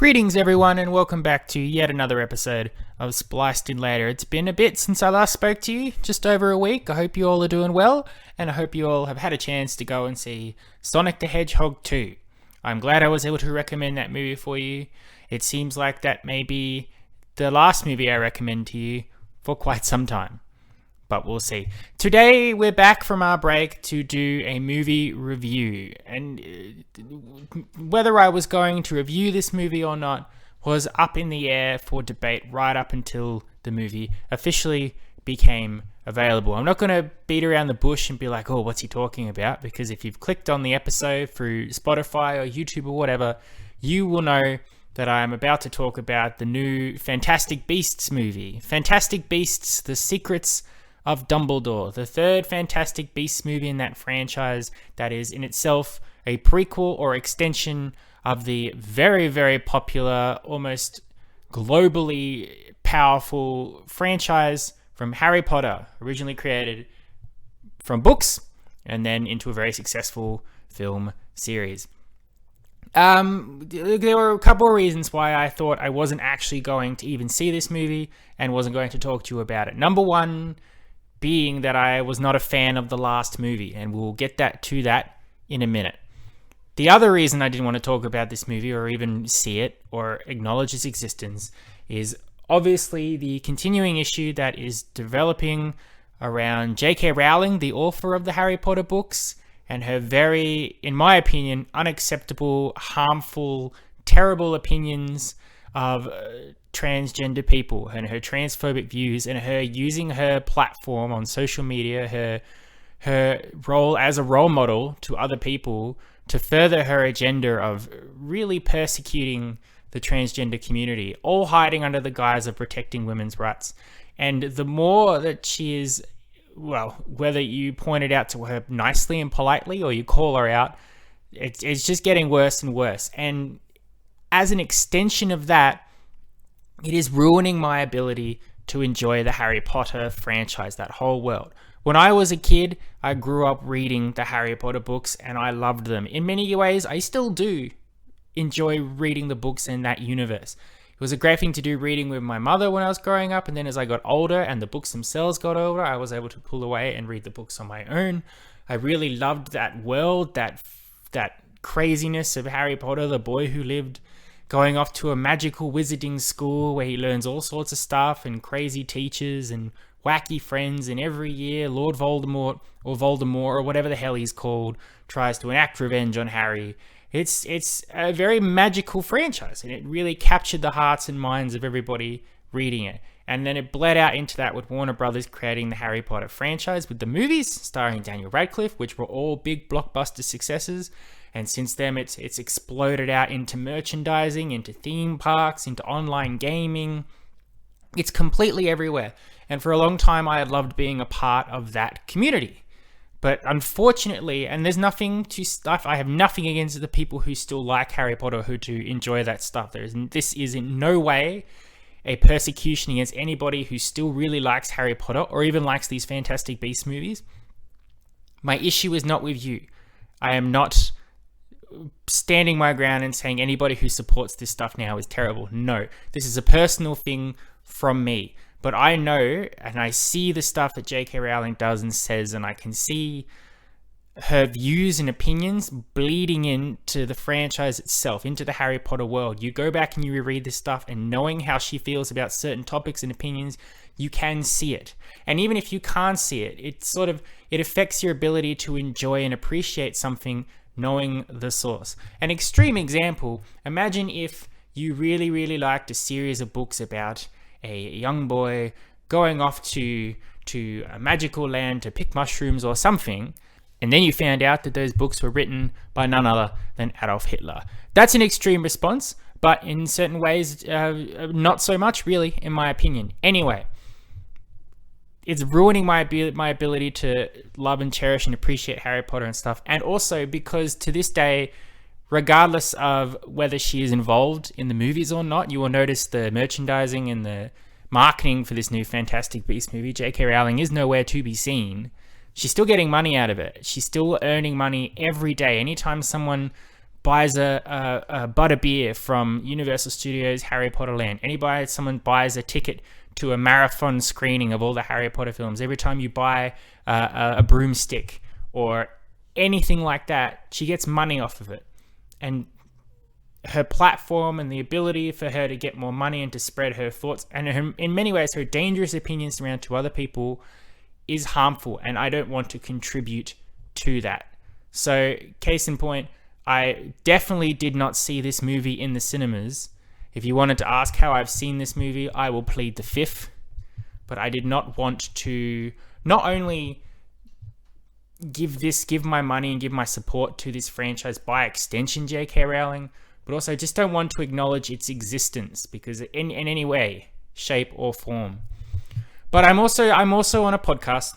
Greetings everyone and welcome back to yet another episode of Spliced In Later. It's been a bit since I last spoke to you, just over a week. I hope you all are doing well and I hope you all have had a chance to go and see Sonic the Hedgehog 2. I'm glad I was able to recommend that movie for you. It seems like that may be the last movie I recommend to you for quite some time. But we'll see. Today we're back from our break to do a movie review, and whether I was going to review this movie or not was up in the air for debate right up until the movie officially became available. I'm not going to beat around the bush and be like, oh, what's he talking about? Because if you've clicked on the episode through Spotify or YouTube or whatever, you will know that I am about to talk about the new Fantastic Beasts movie. Fantastic Beasts, The Secrets of Dumbledore, the third Fantastic Beasts movie in that franchise that is in itself a prequel or extension of the very, very popular, almost globally powerful franchise from Harry Potter, originally created from books and then into a very successful film series. There were a couple of reasons why I thought I wasn't actually going to even see this movie and wasn't going to talk to you about it. Number one being that I was not a fan of the last movie, and we'll get to that in a minute. The other reason I didn't want to talk about this movie or even see it or acknowledge its existence is obviously the continuing issue that is developing around J.K. Rowling, the author of the Harry Potter books, and her very, in my opinion, unacceptable, harmful, terrible opinions of transgender people and her transphobic views, and her using her platform on social media, her role as a role model to other people to further her agenda of really persecuting the transgender community, all hiding under the guise of protecting women's rights. And the more that she is, well, whether you point it out to her nicely and politely or you call her out, it's just getting worse and worse. And as an extension of that, it is ruining my ability to enjoy the Harry Potter franchise, that whole world. When I was a kid, I grew up reading the Harry Potter books and I loved them. In many ways, I still do enjoy reading the books in that universe. It was a great thing to do reading with my mother when I was growing up, and then as I got older and the books themselves got older, I was able to pull away and read the books on my own. I really loved that world, that craziness of Harry Potter, the boy who lived going off to a magical wizarding school where he learns all sorts of stuff and crazy teachers and wacky friends, and every year Lord Voldemort or whatever the hell he's called tries to enact revenge on Harry. It's a very magical franchise, and it really captured the hearts and minds of everybody reading it. And then it bled out into that with Warner Brothers creating the Harry Potter franchise with the movies starring Daniel Radcliffe, which were all big blockbuster successes. And since then, it's exploded out into merchandising, into theme parks, into online gaming. It's completely everywhere. And for a long time, I had loved being a part of that community. But unfortunately, and there's nothing to stuff, I have nothing against the people who still like Harry Potter, who do enjoy that stuff. This is in no way a persecution against anybody who still really likes Harry Potter or even likes these Fantastic Beasts movies. My issue is not with you. I am not standing my ground and saying anybody who supports this stuff now is terrible. No, this is a personal thing from me. But I know and I see the stuff that J.K. Rowling does and says, and I can see her views and opinions bleeding into the franchise itself, into the Harry Potter world. You go back and you reread this stuff, and knowing how she feels about certain topics and opinions, you can see it. And even if you can't see it, it affects your ability to enjoy and appreciate something knowing the source. An extreme example, imagine if you really, really liked a series of books about a young boy going off to a magical land to pick mushrooms or something, and then you found out that those books were written by none other than Adolf Hitler. That's an extreme response, but in certain ways, not so much, really, in my opinion. Anyway, it's ruining my ability to love and cherish and appreciate Harry Potter and stuff. And also because to this day, regardless of whether she is involved in the movies or not, you will notice the merchandising and the marketing for this new Fantastic Beasts movie. J.K. Rowling is nowhere to be seen. She's still getting money out of it. She's still earning money every day. Anytime someone buys a butter beer from Universal Studios Harry Potter Land, someone buys a ticket to a marathon screening of all the Harry Potter films, every time you buy a broomstick or anything like that, she gets money off of it. And her platform and the ability for her to get more money and to spread her thoughts, and in many ways her dangerous opinions around to other people, is harmful, and I don't want to contribute to that. So, case in point, I definitely did not see this movie in the cinemas. If you wanted to ask how I've seen this movie, I will plead the fifth. But I did not want to not only give my money and give my support to this franchise, by extension J.K. Rowling, but also just don't want to acknowledge its existence because in any way, shape or form. But I'm also on a podcast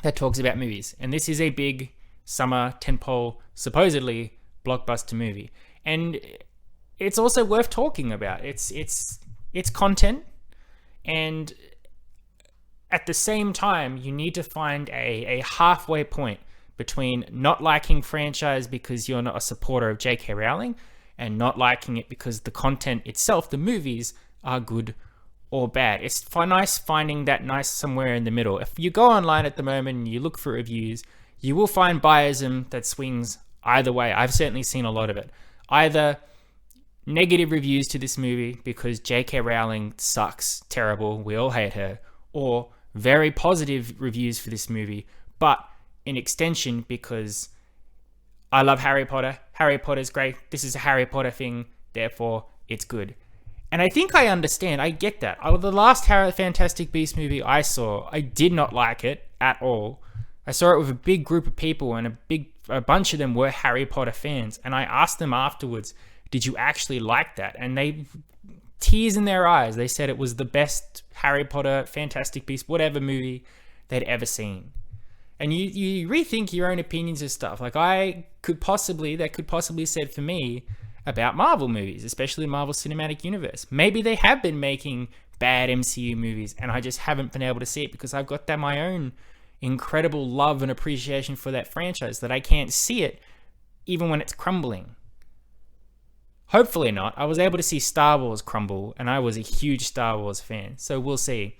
that talks about movies, and this is a big summer tentpole, supposedly blockbuster movie, and it's also worth talking about. It's content, and at the same time, you need to find a halfway point between not liking franchise because you're not a supporter of J.K. Rowling, and not liking it because the content itself, the movies, are good or bad. It's nice finding that nice somewhere in the middle. If you go online at the moment and you look for reviews, you will find biasm that swings either way. I've certainly seen a lot of it. Either negative reviews to this movie because J.K. Rowling sucks, terrible, we all hate her, or very positive reviews for this movie, but in extension because I love Harry Potter. Harry Potter's great. This is a Harry Potter thing, therefore it's good. And I think I understand. I get that. The last Fantastic Beasts movie I saw, I did not like it at all. I saw it with a big group of people, and a bunch of them were Harry Potter fans. And I asked them afterwards, did you actually like that? And they, tears in their eyes, they said it was the best Harry Potter, Fantastic Beasts, whatever movie they'd ever seen. And you rethink your own opinions of stuff. Like that could possibly said for me about Marvel movies, especially Marvel Cinematic Universe. Maybe they have been making bad MCU movies and I just haven't been able to see it because I've got my own incredible love and appreciation for that franchise that I can't see it even when it's crumbling. Hopefully not. I was able to see Star Wars crumble and I was a huge Star Wars fan, so we'll see.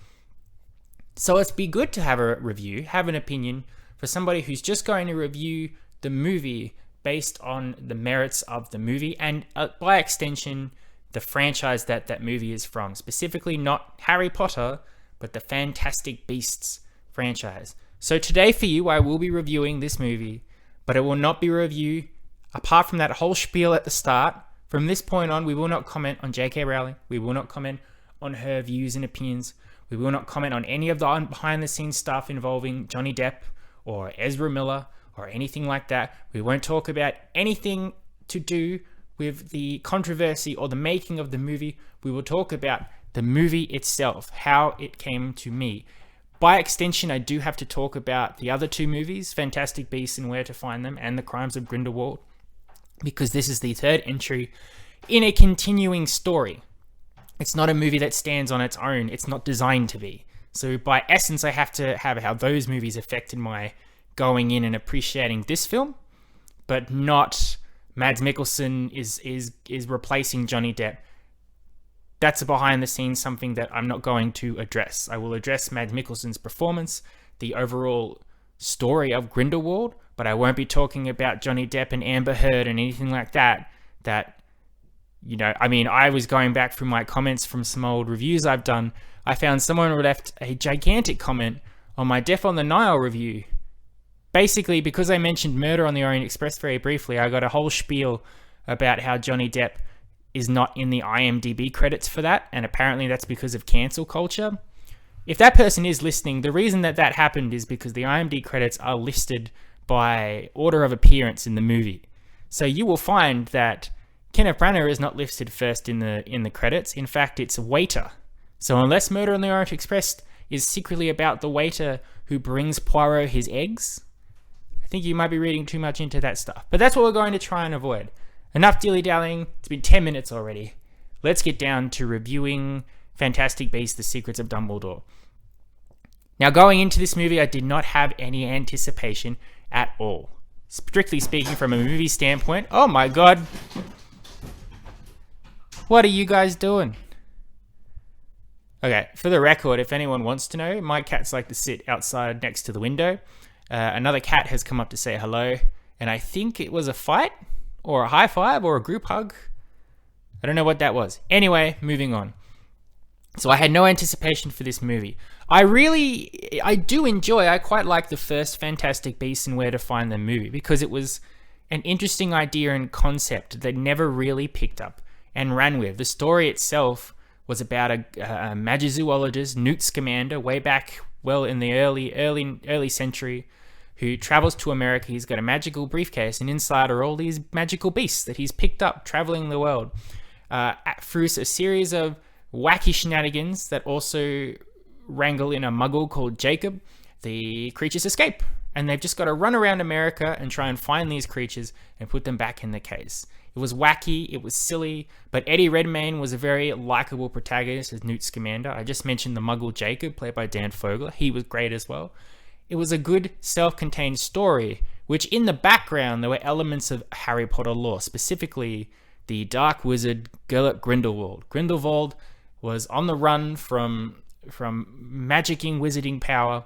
So it'd be good to have a review, have an opinion for somebody who's just going to review the movie based on the merits of the movie and by extension, the franchise that movie is from. Specifically not Harry Potter, but the Fantastic Beasts franchise. So today for you, I will be reviewing this movie, but it will not be a review apart from that whole spiel at the start. From this point on, we will not comment on J.K. Rowling. We will not comment on her views and opinions. We will not comment on any of the behind-the-scenes stuff involving Johnny Depp or Ezra Miller or anything like that. We won't talk about anything to do with the controversy or the making of the movie. We will talk about the movie itself, how it came to me. By extension, I do have to talk about the other two movies, Fantastic Beasts and Where to Find Them, and The Crimes of Grindelwald, because this is the third entry in a continuing story. It's not a movie that stands on its own. It's not designed to be. So by essence, I have to have how those movies affected my going in and appreciating this film, but not Mads Mikkelsen is replacing Johnny Depp. That's a behind the scenes something that I'm not going to address. I will address Mads Mikkelsen's performance, the overall story of Grindelwald, but I won't be talking about Johnny Depp and Amber Heard and anything like that. I was going back through my comments from some old reviews I've done. I found someone who left a gigantic comment on my Death on the Nile review. Basically, because I mentioned Murder on the Orient Express very briefly, I got a whole spiel about how Johnny Depp is not in the IMDb credits for that, and apparently that's because of cancel culture. If that person is listening, the reason that happened is because the IMDb credits are listed by order of appearance in the movie. So you will find that Kenneth Branagh is not listed first in the credits. In fact, it's a waiter. So unless Murder on the Orient Express is secretly about the waiter who brings Poirot his eggs, I think you might be reading too much into that stuff. But that's what we're going to try and avoid. Enough dilly-dallying. It's been 10 minutes already. Let's get down to reviewing Fantastic Beasts: The Secrets of Dumbledore. Now, going into this movie, I did not have any anticipation at all. strictly speaking from a movie standpoint. Oh my god. What are you guys doing? Okay, for the record, if anyone wants to know, my cats like to sit outside next to the window. Another cat has come up to say hello, and I think it was a fight, or a high five, or a group hug. I don't know what that was. Anyway, moving on. So I had no anticipation for this movie. I quite like the first Fantastic Beasts and Where to Find Them movie, because it was an interesting idea and concept that never really picked up and ran with. The story itself was about a magizoologist, Newt Scamander, way back, in the early century, who travels to America. He's got a magical briefcase, and inside are all these magical beasts that he's picked up traveling the world. Through a series of wacky shenanigans that also wrangle in a muggle called Jacob, the creatures escape, and they've just got to run around America and try and find these creatures and put them back in the case. It was wacky, it was silly, but Eddie Redmayne was a very likable protagonist as Newt Scamander. I just mentioned the muggle Jacob, played by Dan Fogler. He was great as well. It was a good self-contained story, which in the background there were elements of Harry Potter lore, specifically the dark wizard Grindelwald. Grindelwald was on the run from magicking wizarding power,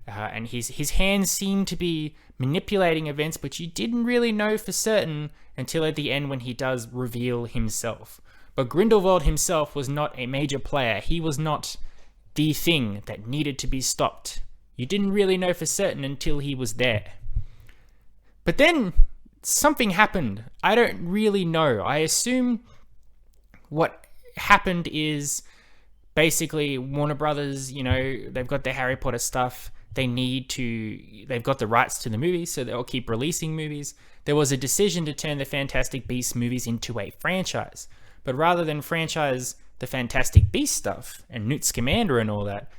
and his hands seemed to be manipulating events, but you didn't really know for certain until at the end when he does reveal himself. But Grindelwald himself was not a major player. He was not the thing that needed to be stopped. You didn't really know for certain until he was there. But then something happened. I don't really know. I assume what happened is basically Warner Brothers, they've got their Harry Potter stuff. They've got the rights to the movies, so they'll keep releasing movies. There was a decision to turn the Fantastic Beasts movies into a franchise. But rather than franchise the Fantastic Beasts stuff and Newt Scamander and all that,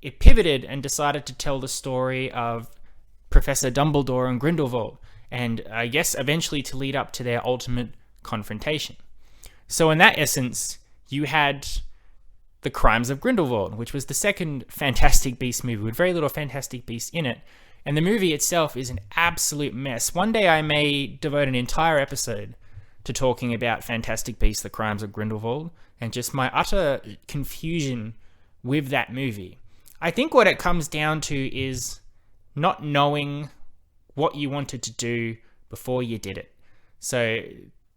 it pivoted and decided to tell the story of Professor Dumbledore and Grindelwald, and I guess eventually to lead up to their ultimate confrontation. So in that essence, you had The Crimes of Grindelwald, which was the second Fantastic Beasts movie with very little Fantastic Beasts in it. And the movie itself is an absolute mess. One day I may devote an entire episode to talking about Fantastic Beasts, The Crimes of Grindelwald, and just my utter confusion with that movie. I think what it comes down to is not knowing what you wanted to do before you did it. So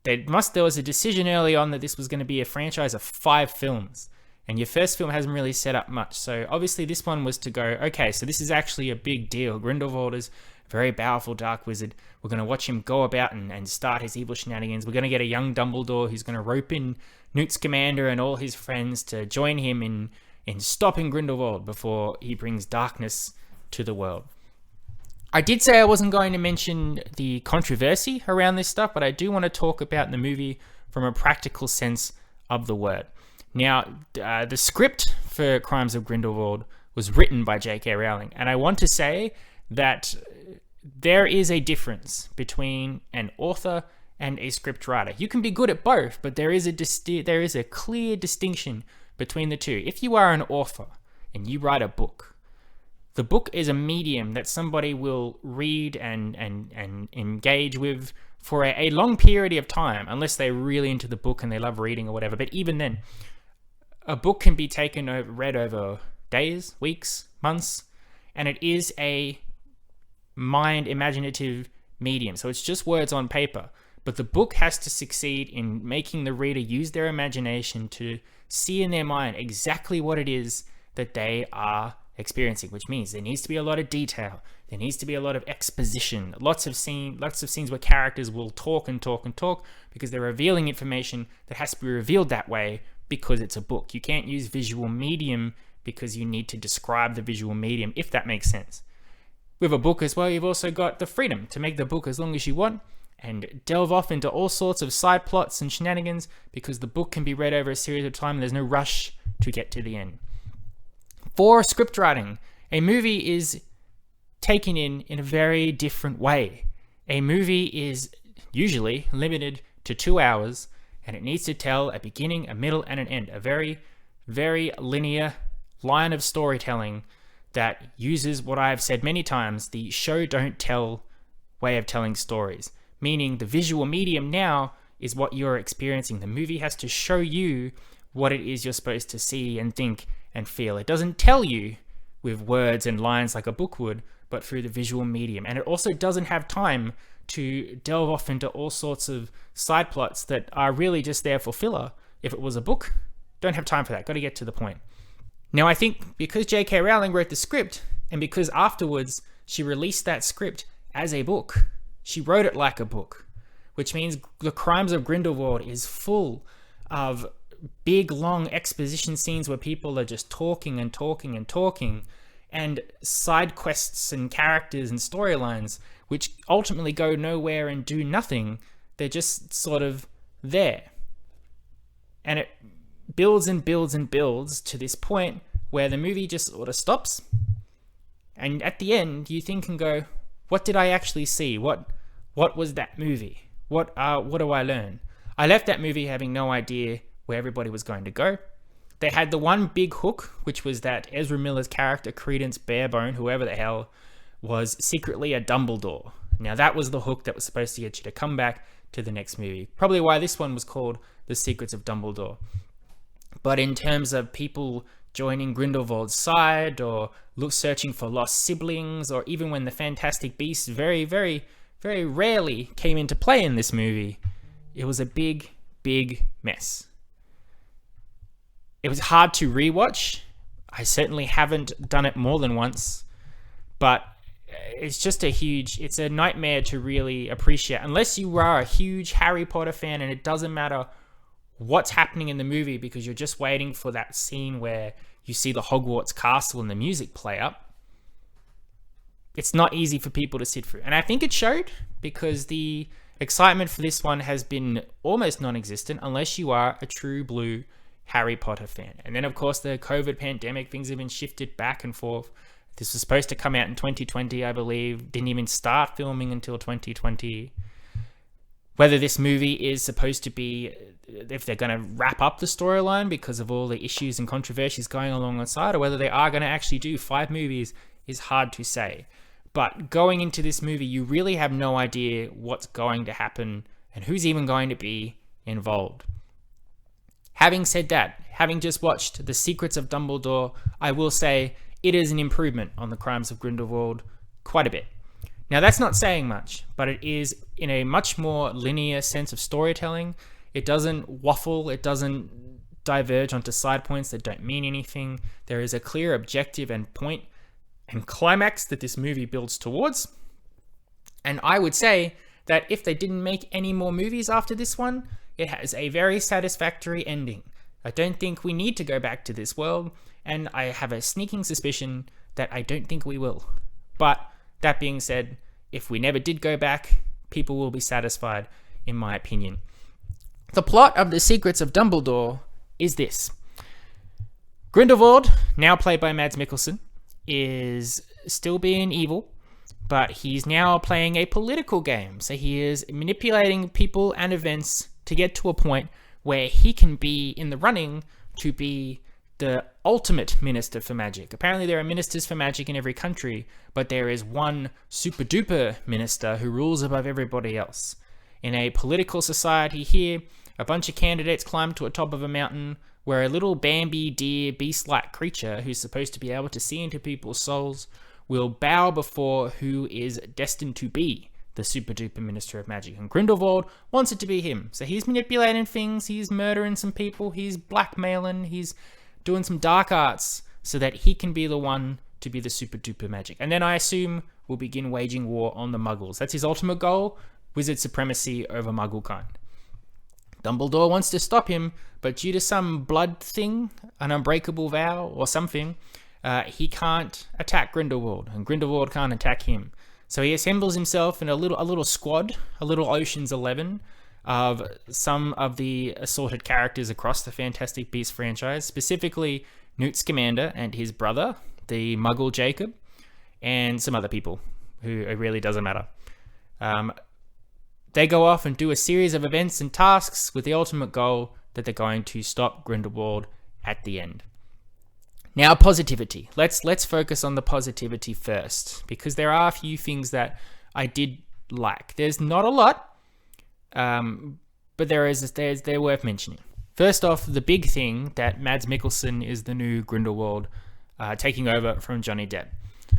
there was a decision early on that this was going to be a franchise of 5 films. And your first film hasn't really set up much. So obviously this one was to go, okay, so this is actually a big deal. Grindelwald is a very powerful dark wizard. We're going to watch him go about and start his evil shenanigans. We're going to get a young Dumbledore who's going to rope in Newt Scamander and all his friends to join him in stopping Grindelwald before he brings darkness to the world. I did say I wasn't going to mention the controversy around this stuff, but I do want to talk about the movie from a practical sense of the word. Now, the script for Crimes of Grindelwald was written by J.K. Rowling, and I want to say that there is a difference between an author and a script writer. You can be good at both, but there is a clear distinction between the two. If you are an author and you write a book, the book is a medium that somebody will read and engage with for a long period of time, unless they're really into the book and they love reading or whatever. But even then, a book can be read over days, weeks, months, and it is a imaginative medium. So it's just words on paper. But the book has to succeed in making the reader use their imagination to see in their mind exactly what it is that they are experiencing, which means there needs to be a lot of detail. There needs to be a lot of exposition, lots of scenes where characters will talk and talk and talk because they're revealing information that has to be revealed that way because it's a book. You can't use visual medium because you need to describe the visual medium, if that makes sense. With a book as well, you've also got the freedom to make the book as long as you want and delve off into all sorts of side plots and shenanigans because the book can be read over a series of time and there's no rush to get to the end. For script writing, a movie is taken in a very different way. A movie is usually limited to 2 hours and it needs to tell a beginning, a middle, and an end. A very, very linear line of storytelling that uses what I've said many times, the show don't tell way of telling stories, meaning the visual medium now is what you're experiencing. The movie has to show you what it is you're supposed to see and think and feel. It doesn't tell you with words and lines like a book would, but through the visual medium. And it also doesn't have time to delve off into all sorts of side plots that are really just there for filler. If it was a book, don't have time for that. Got to get to the point. Now, I think because J.K. Rowling wrote the script, and because afterwards she released that script as a book, she wrote it like a book, which means The Crimes of Grindelwald is full of big, long exposition scenes where people are just talking and talking and talking, and side quests and characters and storylines which ultimately go nowhere and do nothing. They're just sort of there. And it builds and builds and builds to this point where the movie just sort of stops. And at the end, you think and go, what did I actually see? What was that movie? What do I learn? I left that movie having no idea where everybody was going to go. They had the one big hook, which was that Ezra Miller's character, Credence Barebone, whoever the hell, was secretly a Dumbledore. Now that was the hook that was supposed to get you to come back to the next movie. Probably why this one was called The Secrets of Dumbledore. But in terms of people joining Grindelwald's side, or searching for lost siblings, or even when the Fantastic Beasts very, very, very rarely came into play in this movie, it was a big, big mess. It was hard to rewatch. I certainly haven't done it more than once, but it's a nightmare to really appreciate. Unless you are a huge Harry Potter fan and it doesn't matter what's happening in the movie because you're just waiting for that scene where you see the Hogwarts castle and the music play up, it's not easy for people to sit through. And I think it showed, because the excitement for this one has been almost non-existent unless you are a true blue Harry Potter fan. And then, of course, the COVID pandemic, things have been shifted back and forth. This was supposed to come out in 2020, I believe. Didn't even start filming until 2020. Whether this movie is supposed to be, if they're going to wrap up the storyline because of all the issues and controversies going along the side, or whether they are going to actually do 5 movies, is hard to say. But going into this movie, you really have no idea what's going to happen and who's even going to be involved. Having said that, having just watched The Secrets of Dumbledore, I will say it is an improvement on The Crimes of Grindelwald quite a bit. Now, that's not saying much, but it is in a much more linear sense of storytelling. It doesn't waffle, it doesn't diverge onto side points that don't mean anything. There is a clear objective and point and climax that this movie builds towards. And I would say that if they didn't make any more movies after this one, it has a very satisfactory ending. I don't think we need to go back to this world, and I have a sneaking suspicion that I don't think we will. But that being said, if we never did go back, people will be satisfied, in my opinion. The plot of The Secrets of Dumbledore is this. Grindelwald, now played by Mads Mikkelsen, is still being evil, but he's now playing a political game. So he is manipulating people and events to get to a point where he can be in the running to be the ultimate minister for magic. Apparently there are ministers for magic in every country, but there is one super duper minister who rules above everybody else. In a political society here, a bunch of candidates climb to the top of a mountain where a little Bambi deer beast-like creature who's supposed to be able to see into people's souls will bow before who is destined to be the super duper minister of magic. And Grindelwald wants it to be him. So he's manipulating things, he's murdering some people, he's blackmailing, he's doing some dark arts so that he can be the one to be the super duper magic. And then I assume we'll begin waging war on the muggles. That's his ultimate goal, wizard supremacy over muggle kind. Dumbledore wants to stop him, but due to some blood thing, an unbreakable vow or something, he can't attack Grindelwald, and Grindelwald can't attack him. So he assembles himself in a little squad, a little Ocean's 11, of some of the assorted characters across the Fantastic Beasts franchise, specifically Newt Scamander and his brother, the Muggle Jacob, and some other people who it really doesn't matter. They go off and do a series of events and tasks with the ultimate goal that they're going to stop Grindelwald at the end. Now, positivity. Let's focus on the positivity first, because there are a few things that I did like. There's not a lot, but they're worth mentioning. First off, the big thing that Mads Mikkelsen is the new Grindelwald, taking over from Johnny Depp.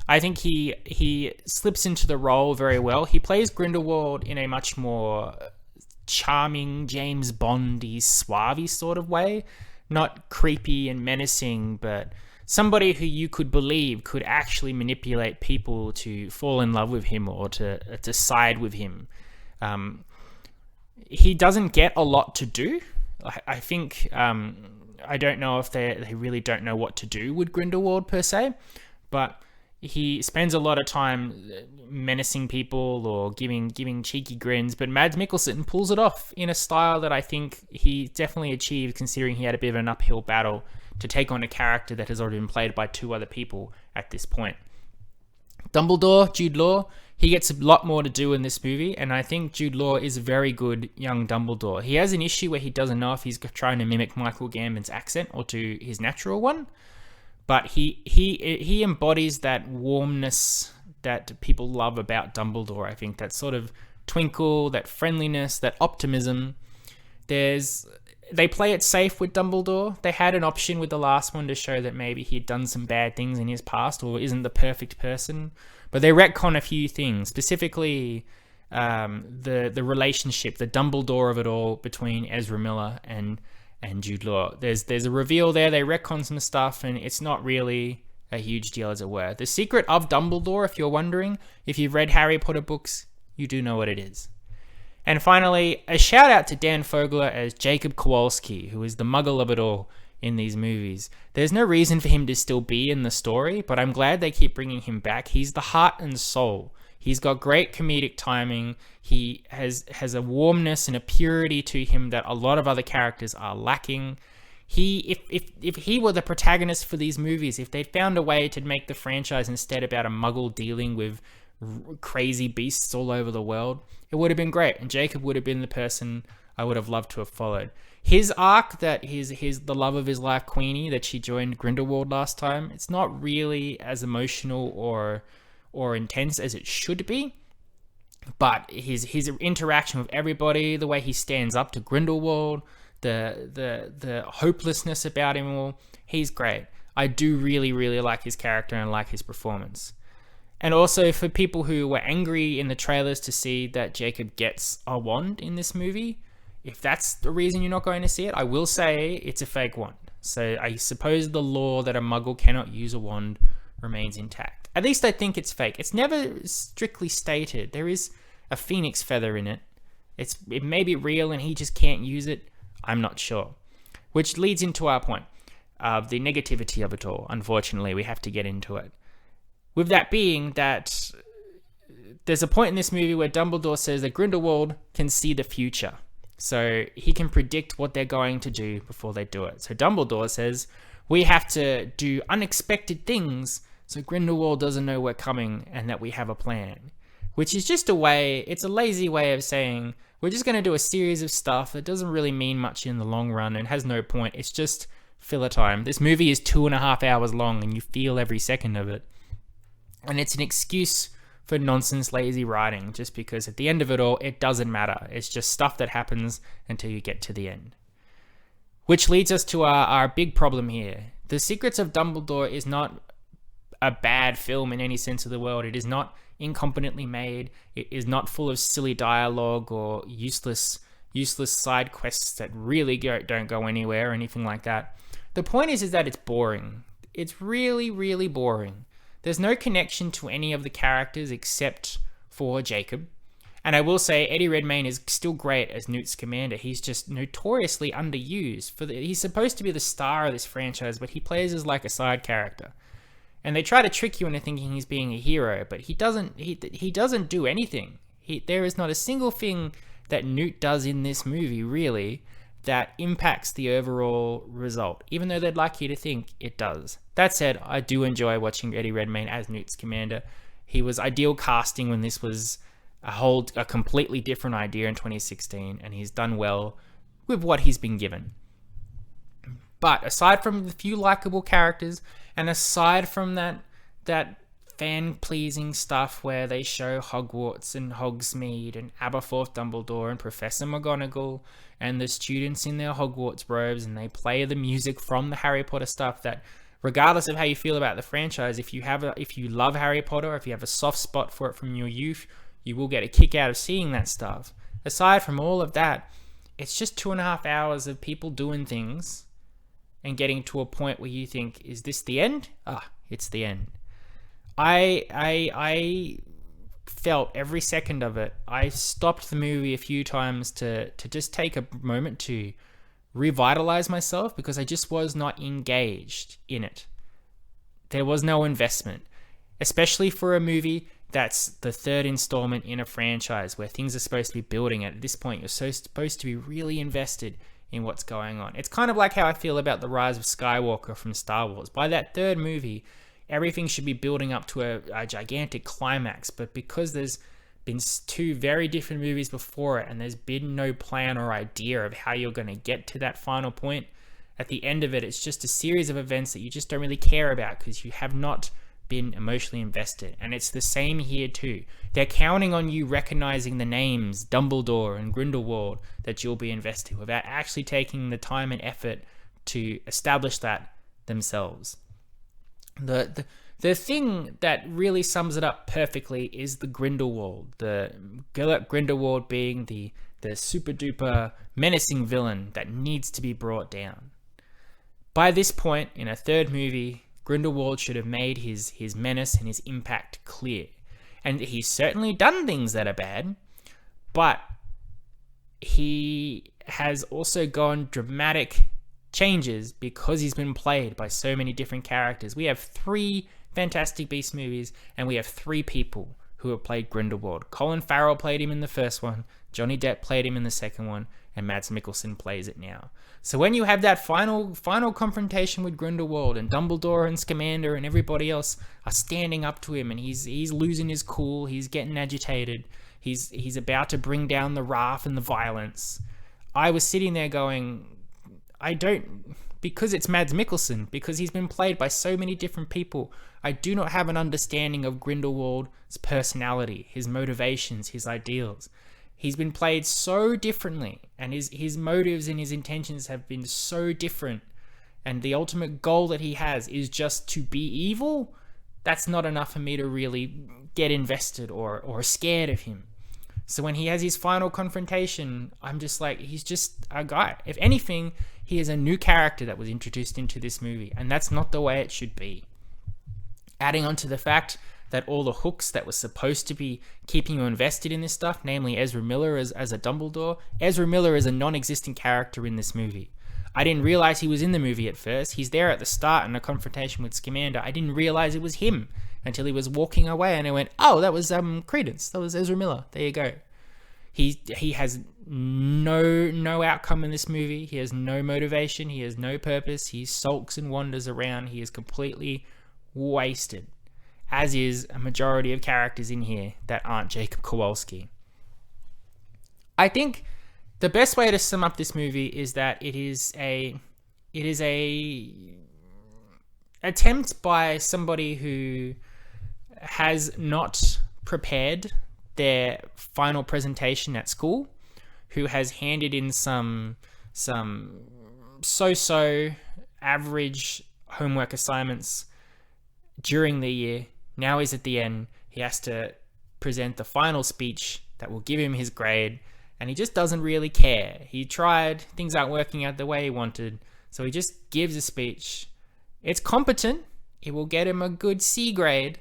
I think he slips into the role very well. He plays Grindelwald in a much more charming, James Bondy, suave sort of way. Not creepy and menacing, but somebody who you could believe could actually manipulate people to fall in love with him or to side with him. He doesn't get a lot to do. I think I don't know if they really don't know what to do with Grindelwald per se, but he spends a lot of time menacing people or giving cheeky grins, but Mads Mikkelsen pulls it off in a style that I think he definitely achieved, considering he had a bit of an uphill battle to take on a character that has already been played by two other people at this point. Dumbledore, Jude Law, he gets a lot more to do in this movie, and I think Jude Law is a very good young Dumbledore. He has an issue where he doesn't know if he's trying to mimic Michael Gambon's accent or do his natural one, but he embodies that warmness that people love about Dumbledore. I think that sort of twinkle, that friendliness, that optimism. They play it safe with Dumbledore. They had an option with the last one to show that maybe he had done some bad things in his past or isn't the perfect person. But they retcon a few things, specifically the relationship, the Dumbledore of it all between Ezra Miller and Jude Law. There's a reveal there. They retcon some stuff, and it's not really a huge deal, as it were. The Secret of Dumbledore, if you're wondering, if you've read Harry Potter books, you do know what it is. And finally, a shout out to Dan Fogler as Jacob Kowalski, who is the muggle of it all in these movies. There's no reason for him to still be in the story, but I'm glad they keep bringing him back. He's the heart and soul. He's got great comedic timing. He has a warmness and a purity to him that a lot of other characters are lacking. If he were the protagonist for these movies, if they'd found a way to make the franchise instead about a muggle dealing with crazy beasts all over the world, it would have been great, and Jacob would have been the person I would have loved to have followed. His arc, that the love of his life Queenie, that she joined Grindelwald last time, it's not really as emotional or intense as it should be, but his interaction with everybody, the way he stands up to Grindelwald, the hopelessness about him all, he's great. I do really, really like his character and like his performance. And also for people who were angry in the trailers to see that Jacob gets a wand in this movie, if that's the reason you're not going to see it, I will say it's a fake wand. So I suppose the law that a muggle cannot use a wand remains intact. At least I think it's fake. It's never strictly stated. There is a phoenix feather in it. It may be real and he just can't use it. I'm not sure. Which leads into our point of the negativity of it all. Unfortunately, we have to get into it. With that being that there's a point in this movie where Dumbledore says that Grindelwald can see the future. So he can predict what they're going to do before they do it. So Dumbledore says, we have to do unexpected things so Grindelwald doesn't know we're coming and that we have a plan. Which is just it's a lazy way of saying, we're just going to do a series of stuff that doesn't really mean much in the long run and has no point. It's just filler time. This movie is 2.5 hours long and you feel every second of it. And it's an excuse for nonsense, lazy writing, just because at the end of it all, it doesn't matter. It's just stuff that happens until you get to the end. Which leads us to our big problem here. The Secrets of Dumbledore is not a bad film in any sense of the word. It is not incompetently made. It is not full of silly dialogue or useless side quests that really don't go anywhere or anything like that. The point is that it's boring. It's really, really boring. There's no connection to any of the characters except for Jacob. And I will say Eddie Redmayne is still great as Newt Scamander. He's just notoriously underused. He's supposed to be the star of this franchise, but he plays as like a side character. And they try to trick you into thinking he's being a hero, but he doesn't do anything. There is not a single thing that Newt does in this movie, really, that impacts the overall result, even though they'd like you to think it does. That said, I do enjoy watching Eddie Redmayne as Newt Scamander. He was ideal casting when this was a completely different idea in 2016, and he's done well with what he's been given. But aside from the few likable characters, and aside from that fan-pleasing stuff where they show Hogwarts and Hogsmeade and Aberforth Dumbledore and Professor McGonagall and the students in their Hogwarts robes, and they play the music from the Harry Potter stuff that, regardless of how you feel about the franchise, if you love Harry Potter, or if you have a soft spot for it from your youth, you will get a kick out of seeing that stuff. Aside from all of that, it's just 2.5 hours of people doing things and getting to a point where you think, is this the end? It's the end. I felt every second of it. I stopped the movie a few times to just take a moment to revitalize myself, because I just was not engaged in it. There was no investment, especially for a movie that's the third installment in a franchise where things are supposed to be building. At this point, you're supposed to be really invested in what's going on. It's kind of like how I feel about The Rise of Skywalker from Star Wars. By that third movie, everything should be building up to a gigantic climax, but because there's been two very different movies before it, and there's been no plan or idea of how you're going to get to that final point, at the end of it, it's just a series of events that you just don't really care about because you have not been emotionally invested. And it's the same here too. They're counting on you recognizing the names Dumbledore and Grindelwald that you'll be invested without actually taking the time and effort to establish that themselves. The thing that really sums it up perfectly is the Grindelwald. The Gellert Grindelwald being the super duper menacing villain that needs to be brought down. By this point in a third movie, Grindelwald should have made his menace and his impact clear. And he's certainly done things that are bad, but he has also gone dramatic changes because he's been played by so many different characters. We have 3 Fantastic Beasts movies, and we have 3 people who have played Grindelwald. Colin Farrell played him in the first one, Johnny Depp played him in the second one, and Mads Mikkelsen plays it now. So when you have that final confrontation with Grindelwald, and Dumbledore and Scamander and everybody else are standing up to him, and he's losing his cool, he's getting agitated, he's about to bring down the wrath and the violence, I was sitting there going, because it's Mads Mikkelsen, because he's been played by so many different people, I do not have an understanding of Grindelwald's personality, his motivations, his ideals. He's been played so differently, and his motives and his intentions have been so different, and the ultimate goal that he has is just to be evil. That's not enough for me to really get invested or scared of him. So when he has his final confrontation, I'm just like, he's just a guy. If anything, he is a new character that was introduced into this movie, and that's not the way it should be. Adding on to the fact that all the hooks that were supposed to be keeping you invested in this stuff, namely Ezra Miller as a Dumbledore, Ezra Miller is a non-existent character in this movie. I didn't realize he was in the movie at first. He's there at the start in a confrontation with Scamander. I didn't realize it was him until he was walking away, and I went, oh, that was Credence. That was Ezra Miller. There you go. He has no outcome in this movie. He has no motivation. He has no purpose. He sulks and wanders around. He is completely wasted, as is a majority of characters in here that aren't Jacob Kowalski. I think the best way to sum up this movie is that it is a attempt by somebody who has not prepared their final presentation at school, who has handed in some so-so average homework assignments during the year. Now he's at the end. He has to present the final speech that will give him his grade, and he just doesn't really care. He tried, things aren't working out the way he wanted, so he just gives a speech. It's competent. It will get him a good C grade,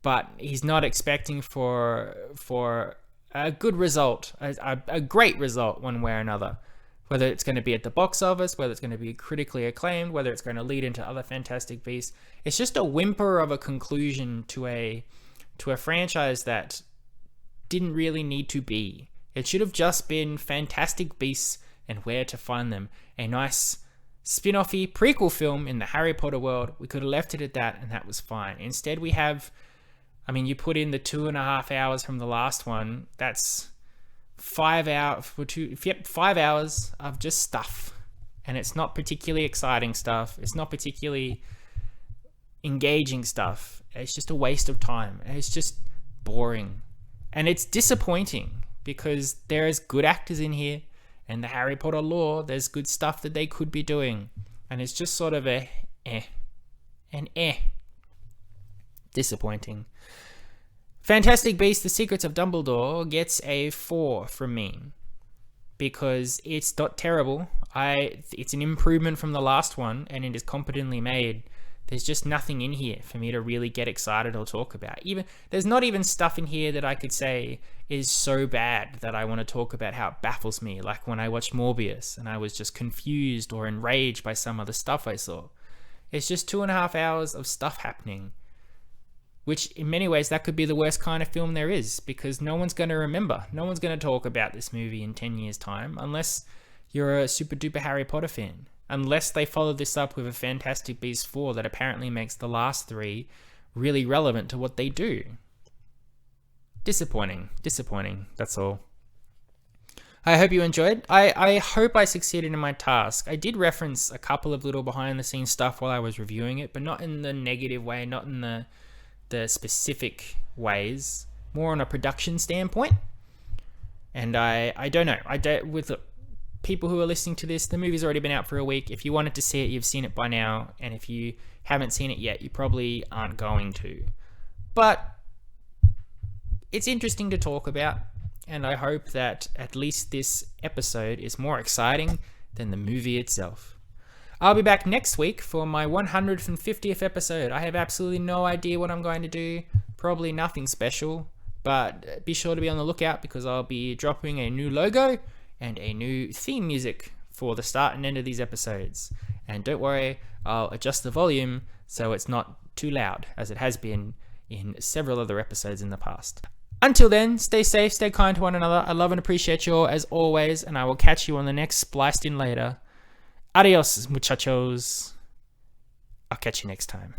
but he's not expecting for a good result, a great result one way or another. Whether it's going to be at the box office, whether it's going to be critically acclaimed, whether it's going to lead into other Fantastic Beasts. It's just a whimper of a conclusion to a franchise that didn't really need to be. It should have just been Fantastic Beasts and Where to Find Them. A nice spin-offy prequel film in the Harry Potter world. We could have left it at that, and that was fine. Instead, we have, you put in the 2.5 hours from the last one. That's 5 hours of just stuff, and it's not particularly exciting stuff. It's not particularly engaging stuff. It's just a waste of time. It's just boring. And it's disappointing because there's good actors in here, and the Harry Potter lore, there's good stuff that they could be doing. And it's just sort of disappointing. Fantastic Beasts: The Secrets of Dumbledore gets a 4 from me because it's not terrible. It's an improvement from the last one, and it is competently made. There's just nothing in here for me to really get excited or talk about. There's not even stuff in here that I could say is so bad that I want to talk about how it baffles me, like when I watched Morbius and I was just confused or enraged by some of the stuff I saw. It's just 2.5 hours of stuff happening, which in many ways that could be the worst kind of film there is, because no one's going to remember. No one's going to talk about this movie in 10 years' time unless you're a super duper Harry Potter fan. Unless they follow this up with a Fantastic Beasts 4 that apparently makes the last 3 really relevant to what they do. Disappointing, that's all. I hope you enjoyed. I hope I succeeded in my task. I did reference a couple of little behind the scenes stuff while I was reviewing it, but not in the negative way, not in the specific ways, more on a production standpoint. And I don't know. With people who are listening to this, the movie's already been out for a week. If you wanted to see it, you've seen it by now. And if you haven't seen it yet, you probably aren't going to. But it's interesting to talk about. And I hope that at least this episode is more exciting than the movie itself. I'll be back next week for my 150th episode. I have absolutely no idea what I'm going to do. Probably nothing special. But be sure to be on the lookout because I'll be dropping a new logo and a new theme music for the start and end of these episodes. And don't worry, I'll adjust the volume so it's not too loud, as it has been in several other episodes in the past. Until then, stay safe, stay kind to one another. I love and appreciate you all as always, and I will catch you on the next Spliced In Later. Adios, muchachos. I'll catch you next time.